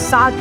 $7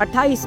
$28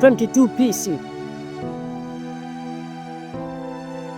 22 PC।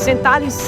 47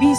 20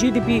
GDP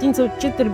$376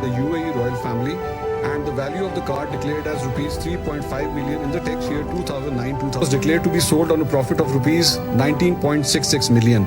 The UAE royal family and the value of the car declared as rupees 3.5 million in the tax year 2009-2000 was declared to be sold on a profit of rupees 19.66 million.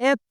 1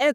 1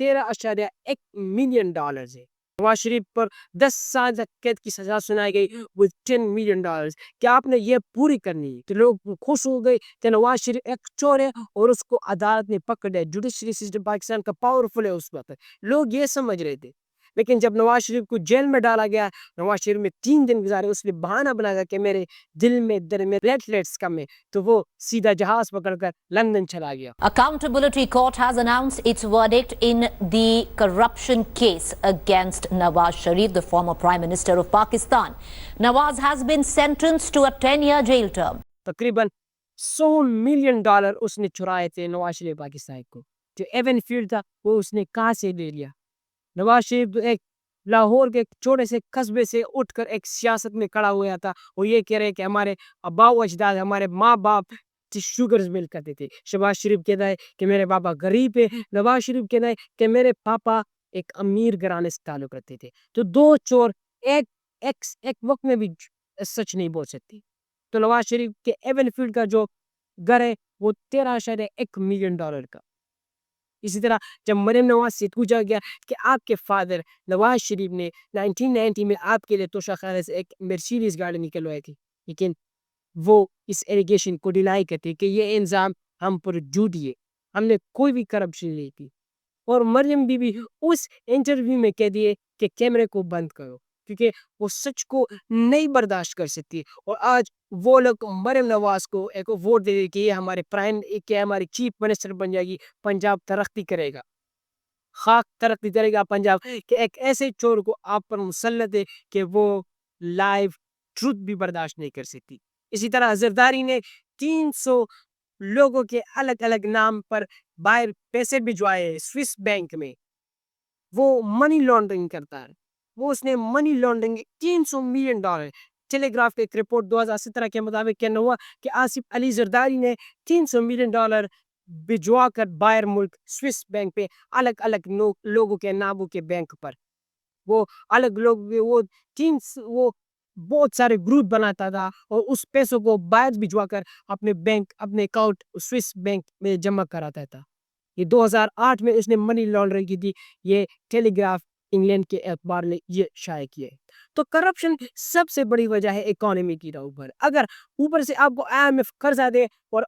13.1 million dollars ہے. نواز شریف پر 10 سال تک قید کی سزا سنائی گئی with 10 million dollars. کیا آپ نے یہ پوری کرنی ہے؟ تو لوگ خوش ہو گئے کہ نواز شریف ایک چور ہے اور اس کو عدالت نے پکڑ لیا. جوڈیشری سسٹم پاکستان کا پاورفل ہے. اس وقت لوگ یہ سمجھ رہے تھے، لیکن جب نواز شریف کو جیل میں ڈالا گیا، نواز شریف میں 3 دن گزارے، اس نے بہانہ بنایا کہ میرے دل میں پلیٹلیٹس کم ہے، تو وہ سیدھا جہاز پکڑ کر لندن چلا گیا. Accountability Court has announced its verdict in the corruption case against Nawaz Sharif, the former Prime Minister of Pakistan. Nawaz has been sentenced to a 10-year jail term. تقریباً 100 ملین ڈالر اس نے چرائے تھے نواز شریف پاکستان کو. جو even field تھا وہ اس نے کہاں سے لے لیا؟ نواز شریف ایک لاہور کے چھوٹے سے قصبے سے اٹھ کر ایک سیاست میں کھڑا ہوا تھا. وہ یہ کہہ رہے کہ ہمارے آباء و اجداد، ہمارے ماں باپ شوگرز مل کرتے تھے. شہباز شریف کہتا ہے کہ میرے پاپا غریب ہے. نواز شریف کہتا ہے کہ میرے پاپا ایک امیر گھرانے سے تعلق رکھتے تھے. تو دو چور ایک وقت میں بھی سچ نہیں بول سکتے. تو نواز شریف کے ایون فیلڈ کا جو گھر ہے وہ 13.1 ملین ڈالر کا. اسی طرح جب مریم نواز سے پوچھا گیا کہ آپ کے فادر نواز شریف نے 1990 میں آپ کے لیے توشہ خانے سے ایک مرسیڈیز گاڑی نکلوائی تھی، لیکن وہ اس ایلیگیشن کو ڈینائی کرتے کہ یہ الزام ہم پر جھوٹی ہے، ہم نے کوئی بھی کرپشن نہیں کی. اور مریم بی بی اس انٹرویو میں کہہ دیے کہ کیمرے کو بند کرو، کیونکہ وہ سچ کو نہیں برداشت کر سکتی. اور آج وہ لوگ مریم نواز کو ایک ووٹ دے دے کہ یہ ہماری چیف منسٹر بن جائے گی، پنجاب ترقی کرے گا، خاک ترقی کرے گا پنجاب. کہ ایک ایسے چور کو آپ پر مسلط ہے کہ وہ لائیو ٹروتھ بھی برداشت نہیں کر سکتی. اسی طرح زرداری نے 300 لوگوں کے الگ الگ نام پر باہر پیسے بھجوائے سوئس بینک میں. وہ منی لانڈرنگ کرتا ہے. اس نے منی لانڈرنگ 300 ملین ڈالر. ٹیلی گراف کے ایک رپورٹ 2017 کے مطابق کہنا ہوا کہ آصف علی زرداری نے 300 ملین ڈالر بھجوا کر باہر ملک سوئس بینک پہ الگ الگ لوگوں کے ناموں کے بینک پر. وہ الگ لوگ وہ بہت سارے گروپ بناتا تھا اور اس پیسوں کو باہر بھجوا کر اپنے اکاؤنٹ سوئس بینک میں جمع کراتا تھا. یہ 2008 میں اس نے منی لانڈرنگ کی تھی. یہ ٹیلی گراف انگلینڈ کے اخبار نے یہ شائع کیا ہے. تو کرپشن سب سے بڑی وجہ ہے اکانومی کی اوپر. اگر اوپر سے آپ کو IMF قرضہ دے اور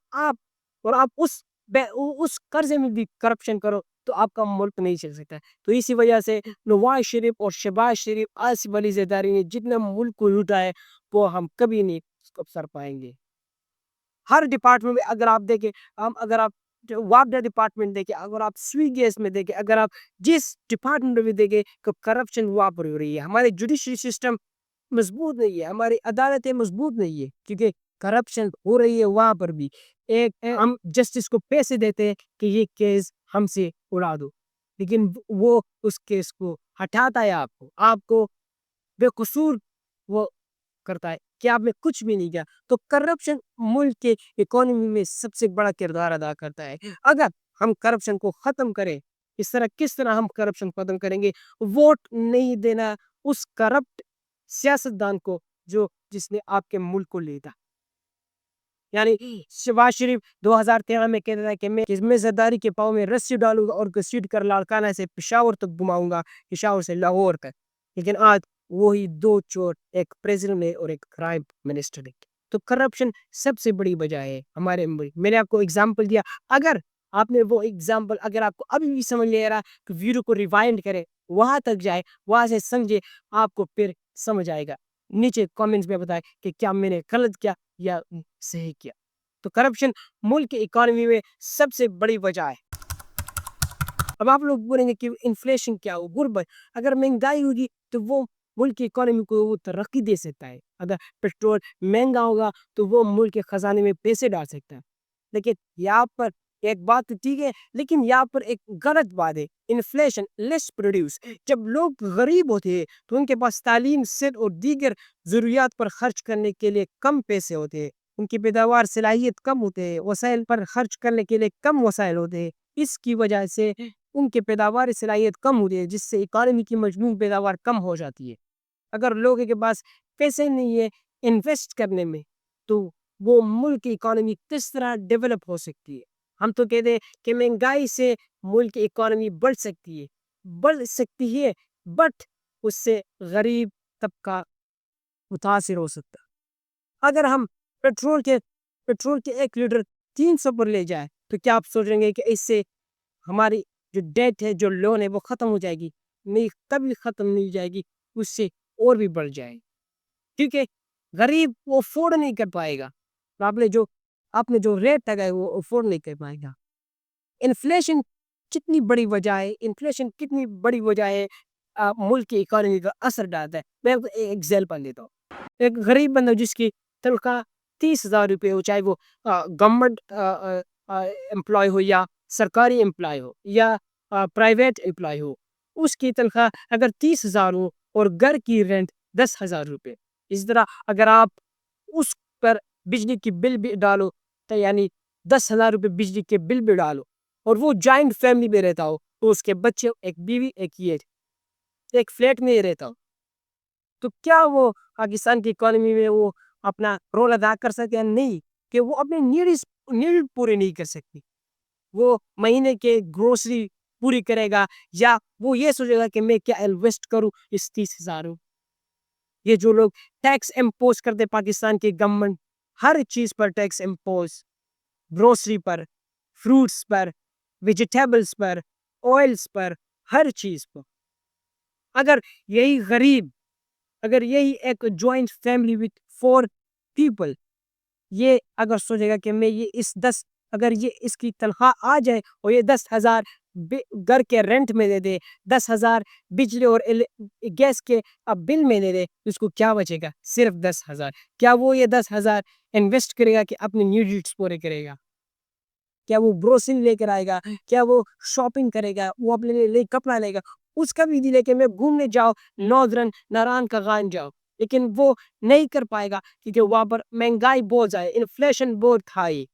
آپ اس قرضے میں بھی کرپشن کرو تو آپ کا ملک نہیں چل سکتا. تو اسی وجہ سے نواز شریف اور شہباز شریف، آصف علی زرداری نے جتنا ملک کو لوٹا ہے وہ ہم کبھی نہیں سر پائیں گے. ہر ڈپارٹمنٹ میں اگر آپ دیکھیں، اگر آپ وابڈا ڈپارٹمنٹ دیکھیں، اگر آپ سوئی گیس میں دیکھیں، اگر آپ جس ڈپارٹمنٹ میں دیکھیں کہ کرپشن وہاں پر ہو رہی ہے. ہمارے جوڈیشری سسٹم مضبوط نہیں ہے، ہماری عدالتیں مضبوط نہیں ہے کیونکہ کرپشن ہو رہی ہے وہاں پر بھی. ہم جسٹس کو پیسے دیتے ہیں کہ یہ کیس ہم سے اڑا دو، لیکن وہ اس کیس کو ہٹاتا ہے آپ کو بے قصور وہ کرتا ہے کہ آپ نے کچھ بھی نہیں کیا. تو کرپشن ملک کے اکانومی میں سب سے بڑا کردار ادا کرتا ہے. اگر ہم کرپشن کو ختم کریں، کس طرح ہم کرپشن ختم کریں گے؟ ووٹ نہیں دینا اس کرپٹ سیاستدان کو جس نے آپ کے ملک کو لیتا. یعنی شہباز شریف 2013 میں کہتا تھا کہ میں زرداری کے پاؤں میں رسی ڈالوں گا اور گھسیٹ کر لاڑکانہ سے پشاور تک گھماؤں گا، پشاور سے لاہور تک. لیکن آج وہی دو چور، ایک پریزیڈنٹ ہے اور ایک پرائم منسٹر ہے. تو کرپشن سب سے بڑی وجہ ہے ہمارے ملک. میں نے آپ کو اگزامپل دیا. اگر آپ نے وہ اگزامپل اگر آپ کو ابھی بھی سمجھ نہیں آ رہا کہ ویڈیو کو ریوائنڈ کرے، وہاں تک جائے، وہاں سے سمجھے، آپ کو پھر سمجھ آئے گا. نیچے کامنٹس میں بتائیں کہ کیا میں نے غلط کیا یا صحیح کیا. تو کرپشن ملک کی اکانومی میں سب سے بڑی وجہ ہے. اب آپ لوگ بولیں گے کہ انفلیشن کیا ہو، غربت. اگر مہنگائی ہوگی تو وہ ملک کی اکانومی کو وہ ترقی دے سکتا ہے. اگر پیٹرول مہنگا ہوگا تو وہ ملک کے خزانے میں پیسے ڈال سکتا ہے. لیکن یہاں پر ایک بات تو ٹھیک ہے، لیکن یہاں پر ایک غلط بات ہے. انفلیشن لیس پروڈیوس. جب لوگ غریب ہوتے ہیں تو ان کے پاس تعلیم، صحت اور دیگر ضروریات پر خرچ کرنے کے لیے کم پیسے ہوتے ہیں. ان کی پیداوار صلاحیت کم ہوتے ہیں، وسائل پر خرچ کرنے کے لیے کم وسائل ہوتے ہیں. اس کی وجہ سے ان کے پیداوار صلاحیت کم ہوتی ہے، جس سے اکانومی کی مجموعی پیداوار کم ہو جاتی ہے. اگر لوگوں کے پاس پیسے نہیں ہے انویسٹ کرنے میں تو وہ ملک کی اکانومی کس طرح ڈیولپ ہو سکتی ہے؟ ہم تو کہتے ہیں کہ مہنگائی سے ملک کی اکانومی بڑھ سکتی ہے بٹ اس سے غریب طبقہ متاثر ہو سکتا. اگر ہم پیٹرول کے 1 لیٹر 300 پر لے جائے تو کیا آپ سوچیں گے کہ اس سے ہماری جو ڈیٹ ہے, جو لون ہے, وہ ختم ہو جائے گی؟ نہیں, کبھی ختم نہیں ہو جائے گی, اس سے اور بھی بڑھ جائے گی, کیونکہ غریب وہ افورڈ نہیں کر پائے گا. آپ نے جو ریٹ لگایا وہ افورڈ نہیں کر پائے گا. انفلیشن کتنی بڑی وجہ ہے ملک کی اکانومی کا اثر ڈالتا ہے. میں ایک ایگزامپل دیتا ہوں. ایک غریب بندہ جس کی تنخواہ 30,000 روپے ہو, چاہے وہ گورنمنٹ امپلائی ہو یا سرکاری امپلائی ہو یا پرائیویٹ امپلائی ہو, اس کی تنخواہ اگر 30,000 ہو اور گھر کی رینٹ 10,000 روپے, اس طرح اگر آپ اس پر بجلی کی بل بھی ڈالو تو یعنی 10,000 روپے بجلی کے بل بھی ڈالو, اور وہ جوائنٹ فیملی میں رہتا ہو, تو اس کے بچے, ایک بیوی, ایک فلیٹ میں ہی رہتا ہو, تو کیا وہ پاکستان کی اکانومی میں وہ اپنا رول ادا کر سکتے ہیں؟ نہیں, کہ وہ اپنے نیڈ پورے نہیں کر سکتی. وہ مہینے کے گروسری پوری کرے گا یا وہ یہ سوچے گا کہ میں کیا انویسٹ کروں اس 30,000 میں. یہ جو لوگ ٹیکس امپوز کرتے پاکستان کی گورنمنٹ, ہر چیز پر ٹیکس امپوز, گروسری پر, فروٹس پر, ویجیٹیبلز پر, آئلز پر, ہر چیز پر. اگر یہی ایک جوائنٹ فیملی وتھ 4 پیپل یہ اگر سوچے گا کہ میں اگر یہ اس کی تنخواہ آ جائے اور یہ 10,000 گھر کے رینٹ میں دے دے, 10,000 بجلی اور گیس کے بل میں دے دے, اس کو کیا بچے گا؟ صرف 10,000. کیا وہ یہ 10,000 انویسٹ کرے گا کہ اپنے نیڈس پورے کرے گا؟ کیا وہ گروسری لے کر آئے گا؟ کیا وہ شاپنگ کرے گا؟ وہ اپنے لیے کپڑا لے گا؟ اس کا بھی دل ہے کہ میں گھومنے جاؤ, ناران کا غان جاؤ, لیکن وہ نہیں کر پائے گا کیونکہ وہاں پر مہنگائی بہت زیادہ, انفلیشن بہت ہائی.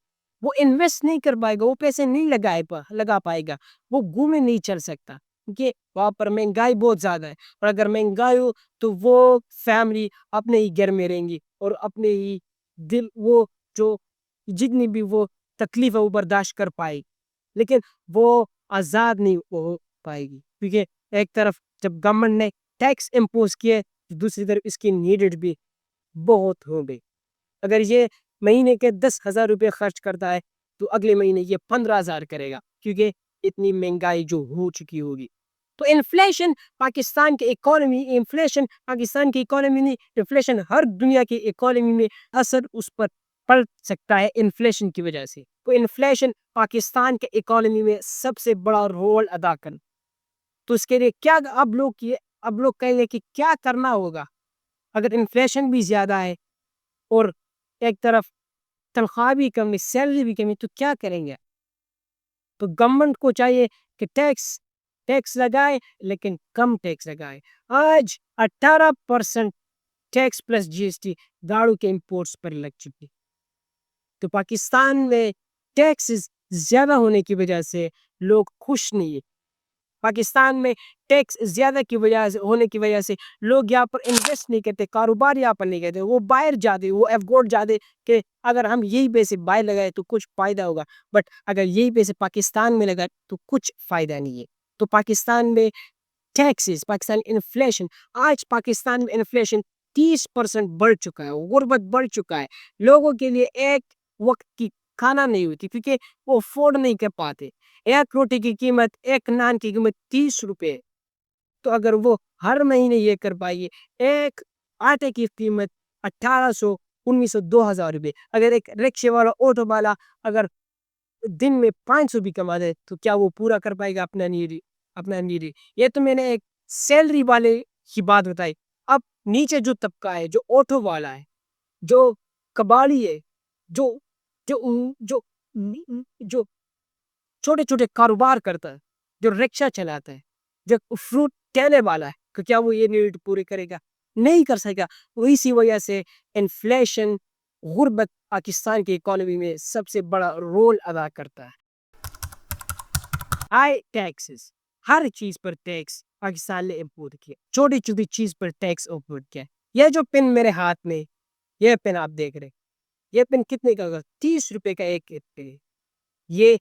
وہ انویسٹ نہیں کر پائے گا, وہ پیسے نہیں لگا پائے گا, وہ گھومنے نہیں چل سکتا کیونکہ وہاں پر مہنگائی بہت زیادہ ہے. اور اگر مہنگائی ہو تو وہ فیملی اپنے ہی گھر میں رہیں گی اور اپنے ہی وہ جو جتنی بھی وہ تکلیف ہے وہ برداشت کر پائے, لیکن وہ آزاد نہیں ہو پائے گی, کیونکہ ایک طرف جب گورنمنٹ نے ٹیکس امپوز کیے, دوسری طرف اس کی نیڈڈ بھی بہت ہو گئی. اگر یہ مہینے کے 10,000 روپے خرچ کرتا ہے تو اگلے مہینے یہ 15,000 کرے گا, کیونکہ اتنی مہنگائی جو ہو چکی ہوگی. تو انفلیشن پاکستان کی اکانومی نہیں, انفلیشن ہر دنیا کی اکانومی میں اثر اس پر پڑ سکتا ہے انفلیشن کی وجہ سے. تو انفلیشن پاکستان کے اکانومی میں سب سے بڑا رول ادا کر. تو اس کے لیے کیا اب لوگ کہیں گے کہ کیا کرنا ہوگا؟ اگر انفلیشن بھی زیادہ ہے اور ایک طرف تنخواہ بھی کم ہے, سیلری بھی کم ہے, تو کیا کریں گے؟ تو گورنمنٹ کو چاہیے کہ ٹیکس لگائے, لیکن کم ٹیکس لگائے. آج 18% ٹیکس پلس GST گاڑوں کے امپورٹس پر لگ چکی. تو پاکستان میں ٹیکسز زیادہ ہونے کی وجہ سے لوگ خوش نہیں ہیں. پاکستان میں ٹیکس زیادہ ہونے کی وجہ سے لوگ یہاں پر انویسٹ نہیں کرتے, کاروبار یہاں پر نہیں کرتے, وہ باہر جاتے, وہ ایفورٹ جاتے کہ اگر ہم یہی پیسے باہر لگائے تو کچھ فائدہ ہوگا, بٹ اگر یہی پیسے پاکستان میں لگائے تو کچھ فائدہ نہیں ہے. تو پاکستان میں انفلیشن, آج پاکستان میں انفلیشن 30% بڑھ چکا ہے, غربت بڑھ چکا ہے. لوگوں کے لیے ایک وقت کی کھانا نہیں ہوتی کیونکہ وہ افورڈ نہیں کر پاتے. ایک روٹی کی قیمت, ایک نان کی قیمت 30 روپے. تو اگر وہ ہر مہینے یہ کر پائیے, ایک آٹے کی قیمت 1,800, 1,900, 2,000 روپے. اگر ایک رکشے والا, آٹو والا اگر دن میں 500 بھی کما دے تو کیا وہ پورا کر پائے گا اپنا نیڈ؟ یہ تو میں نے ایک سیلری والے کی بات بتائی. اب نیچے جو طبقہ ہے, جو آٹو والا ہے, جو کباڑی ہے, جو چھوٹے چھوٹے کاروبار کرتا ہے, جو رکشہ چلاتا ہے, جو فروٹ ٹھیلے والا ہے, کہ کیا وہ یہ نیڈ پوری کرے گا؟ نہیں کر سکے گا. اسی وجہ سے انفلیشن, غربت پاکستان کی اکانومی میں سب سے بڑا رول ادا کرتا ہے. ہائی ٹیکسز, ہر چیز پر ٹیکس پاکستان نے امپورٹ کیا, چھوٹی چھوٹی چیز پر ٹیکس امپورٹ کیا. یہ جو پن میرے ہاتھ میں, یہ پن آپ دیکھ رہے, یہ پن کتنے کا ہوگا؟ 30 روپے کا ایک ہے. یہ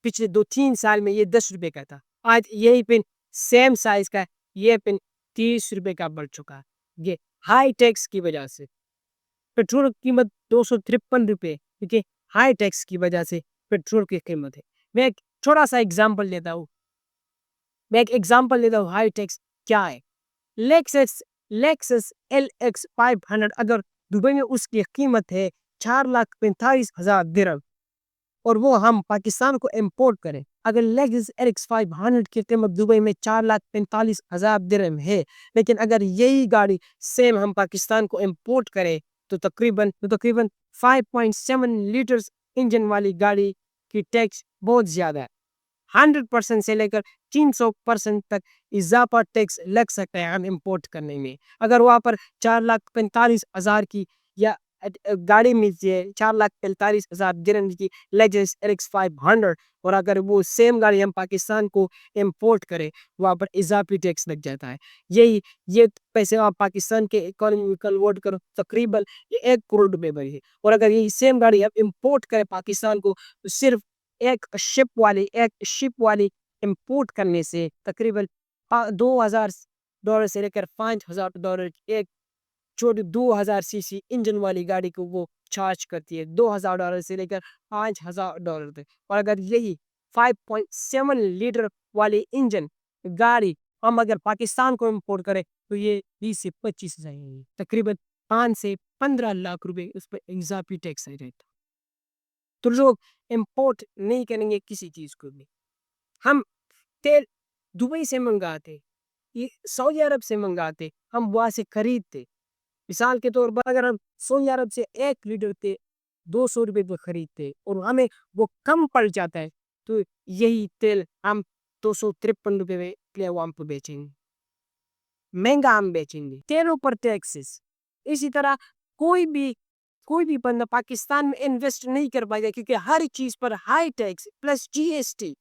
پچھلے 2-3 سال میں یہ 10 روپے کا تھا، آج یہی پن سیم سائز کا یہ پن 30 روپے کا بڑھ چکا ہے۔ یہ ہائی ٹیکس کی وجہ سے پیٹرول کی قیمت 253 روپے، کیونکہ ہائی ٹیکس کی وجہ سے پیٹرول کی قیمت ہے۔ میں ایک چھوٹا سا ایگزامپل لیتا ہوں، ہائی ٹیکس کیا ہے۔ لیکسس LX 500 اگر دبئی میں اس کی قیمت ہے 4,45,000 درہم اور وہ ہم پاکستان کو امپورٹ کریں، اگر لیکسس LX 500 کی قیمت دبئی میں 4,45,000 درہم ہے، لیکن اگر یہی گاڑی سیم ہم پاکستان کو امپورٹ کریں تو تقریباً 5.7 لیٹرز انجن والی گاڑی کی ٹیکس بہت زیادہ ہے۔ 100% سے لے کر 300% تک اضافہ ٹیکس لگ سکتا ہے ہم امپورٹ کرنے میں۔ اگر وہاں پر 4,45,000 کی یا گاڑی ملتی ہے 4,45,000 درہم کی لیکسس LX 500 اور اگر وہ سیم گاڑی ہم پاکستان کو امپورٹ کریں وہاں پر اضافی ٹیکس لگ جاتا ہے۔ یہ پیسے آپ پاکستان کے اکانومی میں کنورٹ کرو تقریباً 1 کروڑ روپے بڑی ہے، اور اگر یہی سیم گاڑی ہم امپورٹ کریں پاکستان کو تو صرف ایک شپ والی امپورٹ کرنے سے تقریباً $2,000 سے لے کر $5,000 ایک چھوٹی 2,000 cc انجن والی گاڑی کو وہ چارج کرتی ہے، $2,000 سے لے کر $5,000 تک۔ اور اگر یہی 5.7 لیٹر والی انجن گاڑی ہم اگر پاکستان کو امپورٹ کریں تو یہ 20 سے 25 ہزار تقریباً 5 سے 15 لاکھ روپے اس پہ اضافی ٹیکس آ جاتا۔ تو لوگ امپورٹ نہیں کریں گے کسی چیز کو بھی۔ ہم تیل دبئی سے منگاتے، سعودی عرب سے منگاتے، ہم وہاں سے خریدتے۔ مثال کے طور پر اگر ہم سعودی عرب سے 1 لیٹر تیل 200 روپے پر خریدتے اور ہمیں وہ کم پڑ جاتا ہے تو یہی تیل ہم 253 روپے میں پلیٹ پہ بیچیں گے، مہنگا ہم بیچیں گے۔ تیلوں پر ٹیکسز اسی طرح کوئی بھی بندہ پاکستان میں انویسٹ نہیں کر پائے گا، کیونکہ ہر چیز پر ہائی ٹیکس پلس GST،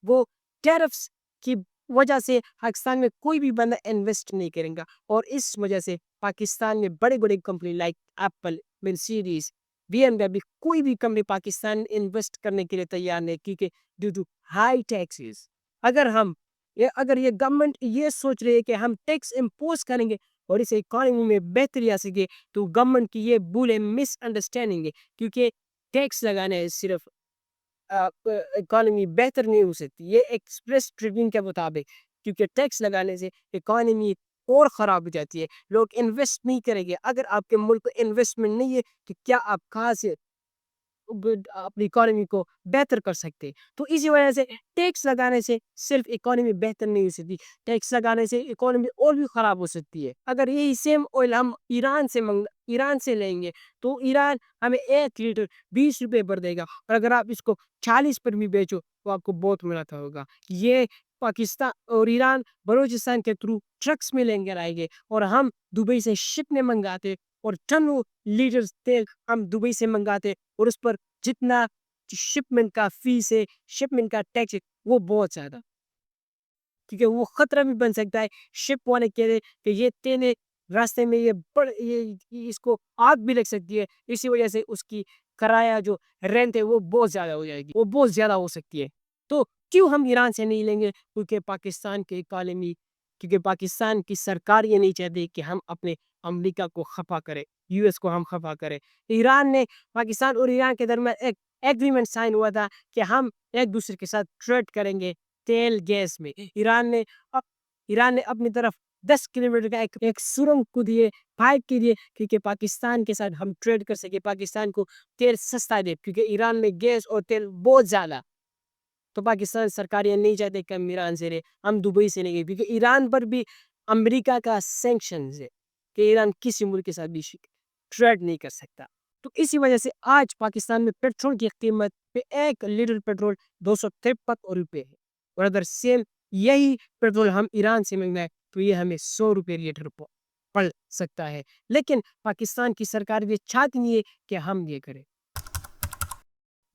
وہ ٹیرفس کی وجہ سے پاکستان میں کوئی بھی بندہ انویسٹ نہیں کرے گا، اور اس وجہ سے پاکستان میں بڑے بڑے company like apple, Mercedes, BMW، کوئی بھی کمپنی پاکستان میں انویسٹ کرنے کے لیے تیار نہیں، کیونکہ ڈیو ٹو ہائی ٹیکسز۔ اگر یہ گورنمنٹ یہ سوچ رہی ہے کہ ہم ٹیکس امپوز کریں گے اور اس اکانومی میں بہتری آ سکے تو گورنمنٹ کی یہ بھول ہے، مس انڈرسٹینڈنگ ہے، کیونکہ ٹیکس لگانے صرف اکانومی بہتر نہیں ہو سکتی۔ یہ ایکسپریس ٹریبیون کے مطابق، کیونکہ ٹیکس لگانے سے اکانومی اور خراب ہو جاتی ہے، لوگ انویسٹ نہیں کریں گے۔ اگر آپ کے ملک میں انویسٹمنٹ نہیں ہے تو کیا آپ کہاں سے اپنی اکانومی کو بہتر کر سکتے؟ تو اسی وجہ سے ٹیکس لگانے سے صرف اکانومی بہتر نہیں ہو سکتی، ٹیکس لگانے سے اکانومی اور بھی خراب ہو سکتی ہے۔ اگر یہی سیم آئل ہم ایران سے لیں گے تو ایران ہمیں 1 لیٹر 20 روپے پر دے گا، اور اگر آپ اس کو 40 پر بھی بیچو تو آپ کو بہت منافع ہوگا۔ یہ پاکستان اور ایران بلوچستان کے تھرو ٹرکس میں لیں گے آئیں گے، اور ہم دبئی سے شپ میں منگاتے اور ٹنوں لیٹر تیل ہم دبئی سے منگاتے، اور اس پر جتنا شپمنٹ کا فیس ہے، شپمنٹ کا ٹیکس ہے، وہ بہت زیادہ، کیونکہ وہ خطرہ بھی بن سکتا ہے شپ والے کہہ رہے کہ یہ تیل راستے میں اس کو آگ بھی لگ سکتی ہے، اسی وجہ سے اس کی کرایہ جو رینٹ ہے وہ بہت زیادہ ہو جائے گی، وہ بہت زیادہ ہو سکتی ہے۔ تو کیوں ہم ایران سے نہیں لیں گے؟ کیونکہ پاکستان کی سرکار یہ نہیں چاہتی کہ ہم اپنے امریکہ کو خفا کریں، US کو ہم خفا کریں۔ پاکستان اور ایران کے درمیان ایک ایگریمنٹ سائن ہوا تھا کہ ہم ایک دوسرے کے ساتھ ٹریڈ کریں گے تیل گیس میں۔ ایران نے اپنی طرف 10 کلومیٹر کا ایک سرنگ کو دیے، پائپ کے دیے، کیونکہ پاکستان کے ساتھ ہم ٹریڈ کر سکے، پاکستان کو تیل سستا دے، کیونکہ ایران میں گیس اور تیل بہت زیادہ۔ تو پاکستان سرکار یہ نہیں چاہتے کہ ہم ایران سے لیں، ہم دبئی سے لیں گے، کیونکہ ایران پر بھی امریکہ کا سینکشنز ہے کہ ایران کسی ملک کے ساتھ بھی ٹریڈ نہیں کر سکتا۔ تو اسی وجہ سے آج پاکستان میں پیٹرول کی قیمت پہ 1 لیٹر پیٹرول 253 روپے ہے، اور اگر سیم یہی پیٹرول ہم ایران سے منگائیں تو یہ ہمیں 100 روپے لیٹر پڑ سکتا ہے، لیکن پاکستان کی سرکار بھی چاہتی نہیں ہے کہ ہم یہ کریں۔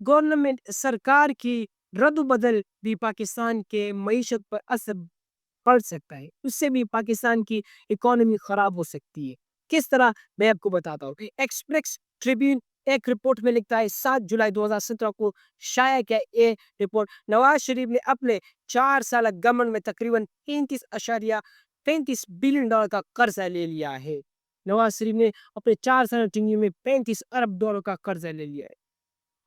گورنمنٹ سرکار کی رد و بدل بھی پاکستان کے معیشت پر اثر پڑ سکتا ہے، اس سے بھی پاکستان کی اکانومی خراب ہو سکتی ہے۔ کس طرح میں آپ کو بتاتا ہوں۔ ایکسپریس ٹریبیون ایک رپورٹ میں لکھتا ہے 7 جولائی 2017 کو شائع کیا یہ رپورٹ نواز شریف نے اپنے 4 سالہ گورنمنٹ میں تقریباً 35.35 بلین ڈالر کا قرضہ لے لیا ہے. نواز شریف نے اپنے 4 سالہ ٹینیور میں 35 ارب ڈالر کا قرضہ لے لیا ہے.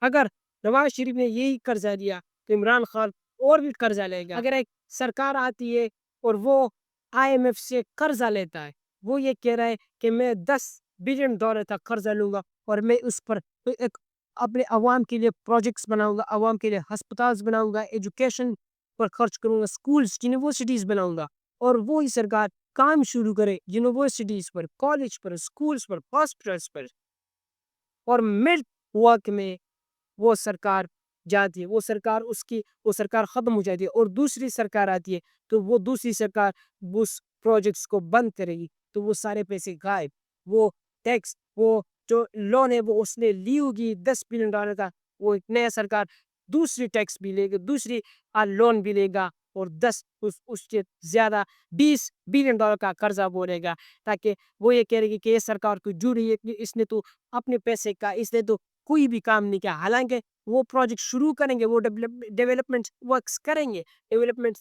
اگر نواز شریف نے یہی قرضہ لیا تو عمران خان اور بھی قرضہ لے گا. اگر ایک سرکار آتی ہے اور وہ IMF سے قرضہ لیتا ہے, وہ یہ کہہ رہا ہے کہ میں 10 بلین ڈالر کا قرضہ لوں گا اور میں اس پر ایک اپنے عوام کے لیے پروجیکٹس بناؤں گا, عوام کے لیے ہسپتال بناؤں گا, ایجوکیشن پر خرچ کروں گا, اسکولز یونیورسٹیز بناؤں گا, اور وہی سرکار کام شروع کرے یونیورسٹیز پر, کالج پر, اسکولز پر, ہاسپٹلس پر, اور مڈ ورک میں وہ سرکار جاتی ہے, وہ سرکار ختم ہو جاتی ہے اور دوسری سرکار آتی ہے, تو وہ دوسری سرکار اس پروجیکٹس کو بند کرے گی, تو وہ سارے پیسے غائب. وہ ٹیکس, وہ جو لون ہے وہ اس نے لی ہوگی 10 بلین ڈالر کا, وہ ایک نیا سرکار دوسری ٹیکس بھی لے گا, دوسری لون بھی لے گا, اور 10 اس سے زیادہ 20 بلین ڈالر کا قرضہ بولے گا, تاکہ وہ یہ کہہ رہے گی کہ یہ سرکار کو جڑی ہے, اس نے تو اپنے پیسے کا, اس نے تو کوئی بھی کام نہیں کیا. حالانکہ وہ پروجیکٹ شروع کریں گے, وہ ڈیولپمنٹ ورکس کریں گے, ڈیولپمنٹ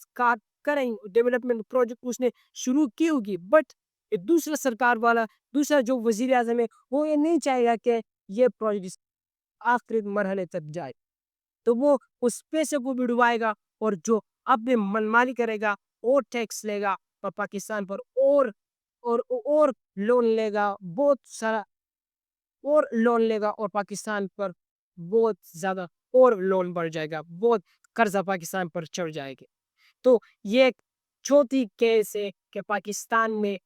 پروجیکٹ اس نے شروع کی ہوگی, بٹ دوسرا سرکار والا, دوسرا جو وزیر اعظم ہے, وہ یہ نہیں چاہے گا کہ یہ پروجیکٹ آخری مرحلے تک جائے, تو وہ اس پیسے کو بھی ڈبائے گا اور جو اپنے منمانی کرے گا اور ٹیکس لے گا اور پاکستان پر اور لون لے گا, بہت سارا اور لون لے گا, اور پاکستان پر بہت زیادہ اور لون بڑھ جائے گا, بہت قرضہ پاکستان پر چڑھ جائے گا. تو یہ ایک چوتھی کیس ہے کہ پاکستان میں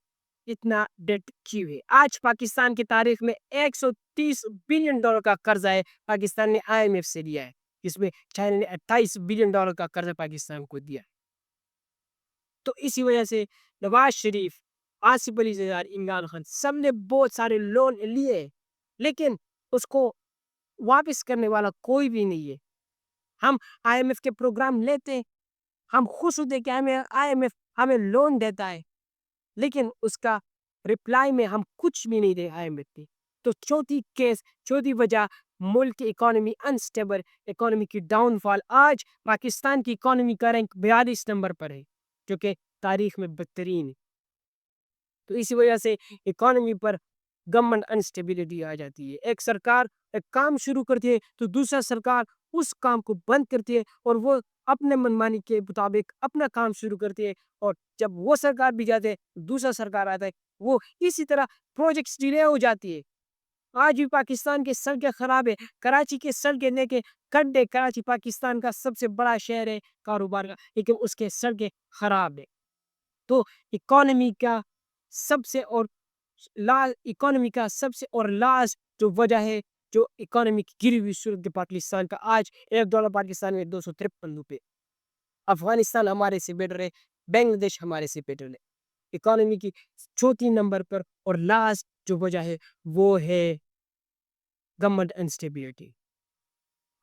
اتنا ڈیٹ کیوں ہے. آج پاکستان کی تاریخ میں 130 بلین ڈالر کا قرضہ ہے پاکستان نے IMF سے لیا ہے, جس میں چائنا نے 28 بلین ڈالر کا قرضہ پاکستان کو دیا. تو اسی وجہ سے نواز شریف, آصف علی زرداری, عمران خان سب نے بہت سارے لون لیے, لیکن اس کو واپس کرنے والا کوئی بھی نہیں ہے. ہم IMF کے پروگرام لیتے, ہم خوش ہوتے کہ IMF ہمیں لون دیتا ہے, لیکن اس کا رپلائی میں ہم کچھ بھی نہیں دے IMF کی. تو چوتھی وجہ ملک کی اکانومی انسٹیبل, اکانومی کی ڈاؤن فال. آج پاکستان کی اکانومی کا رینک 42 نمبر پر ہے, جو کہ تاریخ میں بدترین ہے. تو اسی وجہ سے اکانومی پر گورنمنٹ انسٹیبلٹی آ جاتی ہے. ایک سرکار ایک کام شروع کرتی ہے تو دوسرا سرکار اس کام کو بند کرتی ہے, اور وہ اپنے منمانی کے مطابق اپنا کام شروع کرتی ہے, اور جب وہ سرکار بھی جاتے ہے دوسرا سرکار آتا ہے, وہ اسی طرح پروجیکٹس ڈیلے ہو جاتی ہے. آج بھی پاکستان کی سڑکیں خراب ہے, کراچی کے سڑکیں لے کے کھڈے, کراچی پاکستان کا سب سے بڑا شہر ہے کاروبار کا, لیکن اس کے سڑکیں خراب ہے. تو اکانومی کا سب سے اور لاسٹ جو وجہ ہے, جو اکانومی کی گری ہوئی صورت پاکستان کا, آج $1 پاکستان میں 253 روپے. افغانستان ہمارے سے بیٹر ہے, بنگلہ دیش ہمارے سے بیٹر ہے. اکانومی کی چوتھی نمبر پر اور لاسٹ جو وجہ ہے وہ ہے گورنمنٹ انسٹیبلٹی.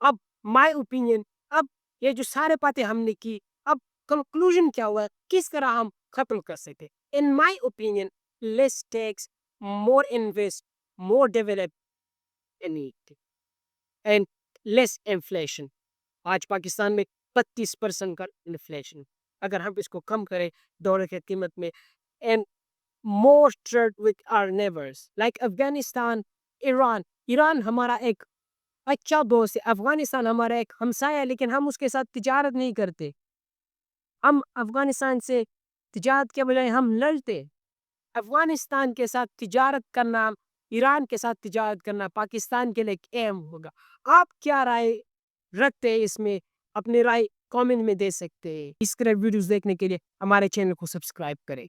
اب مائی اوپینین, اب یہ جو سارے باتیں ہم نے کی, اب کنکلوژن کیا ہوا ہے, کس طرح ہم ختم کر سکتے. In my opinion, less tax, more invest, more develop, and less inflation. آج پاکستان میں 32% کا انفلیشن, اگر ہم اس کو کم کریں ڈالر کی قیمت میں, and more trade with our neighbors like Afghanistan, Iran ہمارا ایک اچھا دوست ہے. افغانستان ہمارا ایک ہمسایہ ہے, لیکن ہم اس کے ساتھ تجارت نہیں کرتے. ہم افغانستان سے تجارت کے بجائے ہم لڑتے. افغانستان کے ساتھ تجارت کرنا, ایران کے ساتھ تجارت کرنا پاکستان کے لیے ایک اہم ہوگا. آپ کیا رائے رکھتے ہیں اس میں؟ اپنی رائے کامنٹ میں دے سکتے ہیں. اس طرح ویڈیوز دیکھنے کے لیے ہمارے چینل کو سبسکرائب کریں.